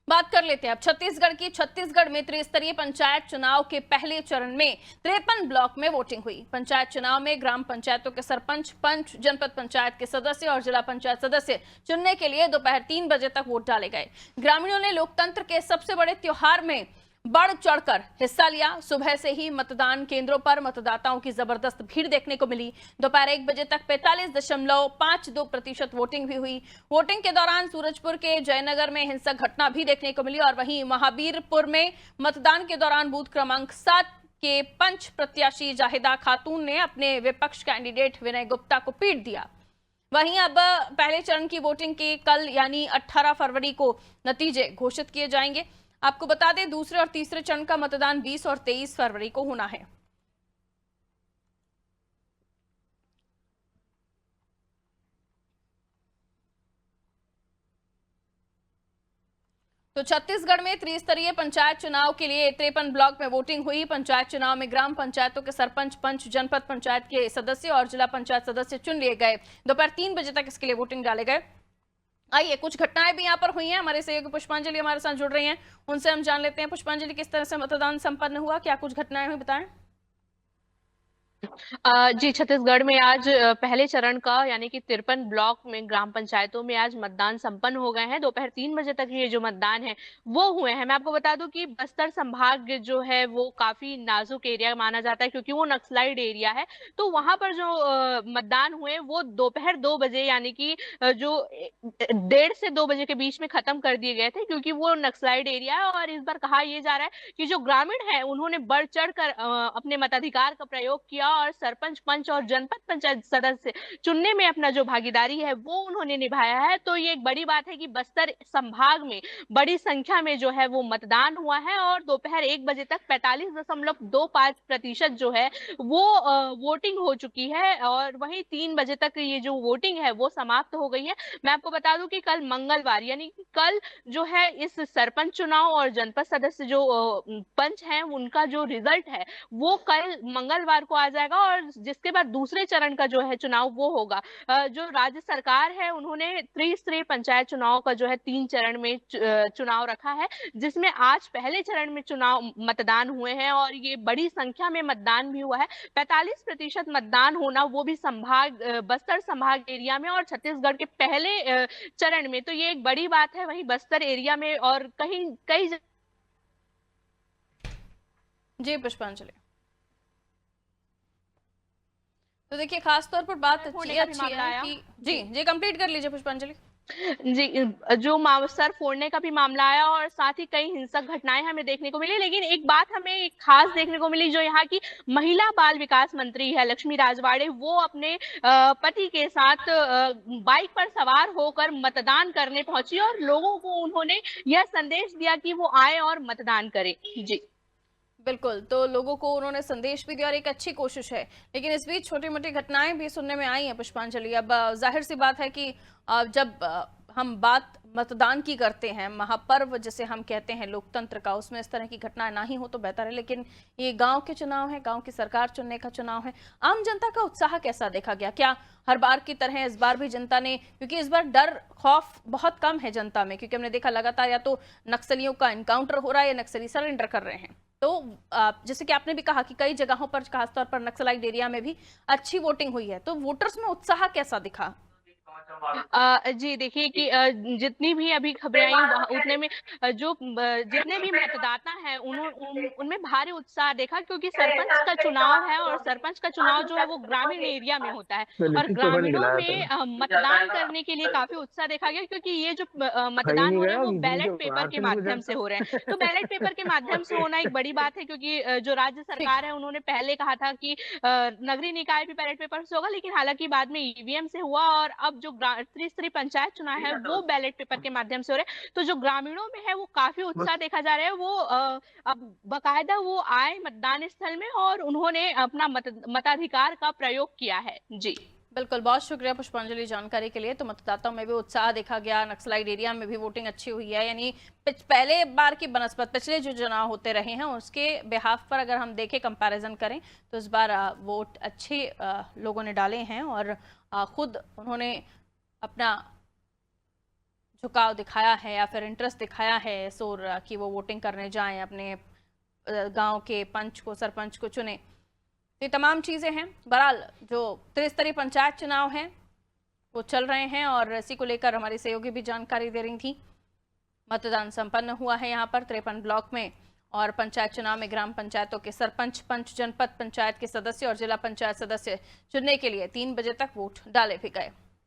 बात कर लेते हैं अब छत्तीसगढ़ की। छत्तीसगढ़ में त्रिस्तरीय पंचायत चुनाव के पहले चरण में 53 ब्लॉक में वोटिंग हुई। पंचायत चुनाव में ग्राम पंचायतों के सरपंच, पंच, जनपद पंचायत के सदस्य और जिला पंचायत सदस्य चुनने के लिए दोपहर 3 बजे तक वोट डाले गए। ग्रामीणों ने लोकतंत्र के सबसे बड़े त्योहार में बढ़ चढ़कर हिस्सा लिया। सुबह से ही मतदान केंद्रों पर मतदाताओं की जबरदस्त भीड़ देखने को मिली। दोपहर 1 बजे तक 45.52% वोटिंग भी हुई। वोटिंग के दौरान सूरजपुर के जयनगर में हिंसक घटना भी देखने को मिली और वहीं महावीरपुर में मतदान के दौरान बूथ क्रमांक 7 के पंच प्रत्याशी जाहिदा खातून ने अपने विपक्ष कैंडिडेट विनय गुप्ता को पीट दिया। वहीं अब पहले चरण की वोटिंग के कल यानी 18 फरवरी को नतीजे घोषित किए जाएंगे। आपको बता दें दूसरे और तीसरे चरण का मतदान 20 और 23 फरवरी को होना है। तो छत्तीसगढ़ में त्रिस्तरीय पंचायत चुनाव के लिए 53 ब्लॉक में वोटिंग हुई। पंचायत चुनाव में ग्राम पंचायतों के सरपंच, पंच, जनपद पंचायत के सदस्य और जिला पंचायत सदस्य चुन लिए गए। दोपहर 3 बजे तक इसके लिए वोटिंग डाले गए। आइए, कुछ घटनाएं भी यहाँ पर हुई हैं। हमारे सहयोगी पुष्पांजलि हमारे साथ जुड़ रही हैं, उनसे हम जान लेते हैं। पुष्पांजलि, किस तरह से मतदान संपन्न हुआ, क्या कुछ घटनाएं हुई, बताएं। जी, छत्तीसगढ़ में आज पहले चरण का यानी कि 53 ब्लॉक में ग्राम पंचायतों में आज मतदान संपन्न हो गए हैं। दोपहर 3 बजे तक ये जो मतदान है वो हुए हैं। मैं आपको बता दूं कि बस्तर संभाग जो है वो काफी नाजुक एरिया माना जाता है क्योंकि वो नक्सलाइड एरिया है। तो वहां पर जो मतदान हुए वो दोपहर 2 बजे यानी कि जो 1:30 से 2 बजे के बीच में खत्म कर दिए गए थे क्योंकि वो नक्सलाइड एरिया है। और इस बार कहा यह जा रहा है कि जो ग्रामीण है उन्होंने बढ़ चढ़ कर अपने मताधिकार का प्रयोग किया और सरपंच, पंच और जनपद पंचायत सदस्य चुनने में अपना जो भागीदारी है वो उन्होंने निभाया है। तो ये एक बड़ी बात है कि बस्तर संभाग में बड़ी संख्या में जो है वो मतदान हुआ है और दोपहर 1 बजे तक 45.25% जो है वो वोटिंग हो चुकी है और वहीं 3 बजे तक ये जो वोटिंग है वो समाप्त हो गई है। मैं आपको बता दूं कि कल मंगलवार यानी कि कल जो है इस सरपंच चुनाव और जनपद सदस्य जो पंच हैं उनका जो रिजल्ट है वो कल मंगलवार को आ जाएगा और जिसके बाद दूसरे चरण का जो है चुनाव वो होगा। जो राज्य सरकार है उन्होंने त्रिस्तरीय पंचायत चुनाव का जो है 3 चरण में चुनाव रखा है जिसमें आज पहले चरण में चुनाव मतदान हुए हैं और ये बड़ी संख्या में मतदान भी हुआ है। 45% मतदान होना वो भी संभाग बस्तर संभाग एरिया में और छत्तीसगढ़ के पहले चरण में, तो ये एक बड़ी बात है। वहीं बस्तर एरिया में और कहीं कई जी पुष्पांजलि, तो देखिए खास तौर पर बात अच्छी है कि जी कंप्लीट कर लीजिए पुष्पांजलि। जी, जो सर फोड़ने का भी मामला आया और साथ ही कई हिंसक घटनाएं हमें देखने को मिली, लेकिन एक बात हमें एक खास देखने को मिली जो यहाँ की महिला बाल विकास मंत्री है लक्ष्मी राजवाड़े, वो अपने पति के साथ बाइक पर सवार होकर मतदान करने पहुंची और लोगों को उन्होंने यह संदेश दिया कि वो आए और मतदान करें। जी बिल्कुल, तो लोगों को उन्होंने संदेश भी दिया और एक अच्छी कोशिश है। लेकिन इस बीच छोटी मोटी घटनाएं भी सुनने में आई हैं पुष्पांजलि। अब जाहिर सी बात है कि जब हम बात मतदान की करते हैं, महापर्व जिसे हम कहते हैं लोकतंत्र का, उसमें इस तरह की घटनाएं ना ही हो तो बेहतर है। लेकिन ये गांव के चुनाव है, गांव की सरकार चुनने का चुनाव है। आम जनता का उत्साह कैसा देखा गया? क्या हर बार की तरह इस बार भी जनता ने, क्योंकि इस बार डर खौफ बहुत कम है जनता में, क्योंकि हमने देखा लगातार या तो नक्सलियों का एनकाउंटर हो रहा है या नक्सली सरेंडर कर रहे हैं। तो जैसे कि आपने भी कहा कि कई जगहों पर खासतौर पर नक्सलाइट एरिया में भी अच्छी वोटिंग हुई है, तो वोटर्स में उत्साह कैसा दिखा? जी देखिए कि जितनी भी अभी खबरें आई उतने में जितने भी मतदाता हैं उनमें भारी उत्साह देखा क्योंकि सरपंच का चुनाव है और सरपंच का चुनाव जो है वो ग्रामीण एरिया में होता है और ग्रामीणों में मतदान करने के लिए काफी उत्साह देखा गया क्योंकि ये जो मतदान हो रहे हैं वो बैलेट पेपर के माध्यम से हो रहे हैं। तो बैलेट पेपर के माध्यम से होना एक बड़ी बात है क्योंकि जो राज्य सरकार है उन्होंने पहले कहा था कि नगरीय निकाय भी बैलेट पेपर से होगा, लेकिन हालांकि बाद में ईवीएम से हुआ और अब जो त्रिस्तरीय पंचायत चुनाव है वो बैलेट पेपर के माध्यम से हो रहे हैं। तो जो ग्रामीणों में है वो काफी उत्साह देखा जा रहा है। वो अब बकायदा वो आए मतदान स्थल में और उन्होंने अपना मताधिकार का प्रयोग किया है। जी बिल्कुल, बहुत शुक्रिया पुष्पांजलि जानकारी के लिए। तो मतदाताओं में भी उत्साह देखा गया, नक्सलाइट एरिया में भी वोटिंग अच्छी हुई है, यानी पहले बार की बनस्पत पिछले जो चुनाव होते रहे हैं उसके बिहाफ पर अगर हम देखें, कंपैरिजन करें, तो इस बार वोट अच्छे लोगों ने डाले हैं और खुद उन्होंने अपना झुकाव दिखाया है या फिर इंटरेस्ट दिखाया है सोर कि वो वोटिंग करने जाएं, अपने गांव के पंच को, सरपंच को चुने। ये तमाम चीज़ें हैं। बहरहाल जो त्रिस्तरीय पंचायत चुनाव हैं वो चल रहे हैं और इसी को लेकर हमारी सहयोगी भी जानकारी दे रही थी। मतदान संपन्न हुआ है यहाँ पर 53 ब्लॉक में और पंचायत चुनाव में ग्राम पंचायतों के सरपंच, पंच, जनपद पंचायत के सदस्य और जिला पंचायत सदस्य चुनने के लिए 3 बजे तक वोट डाले भी गए।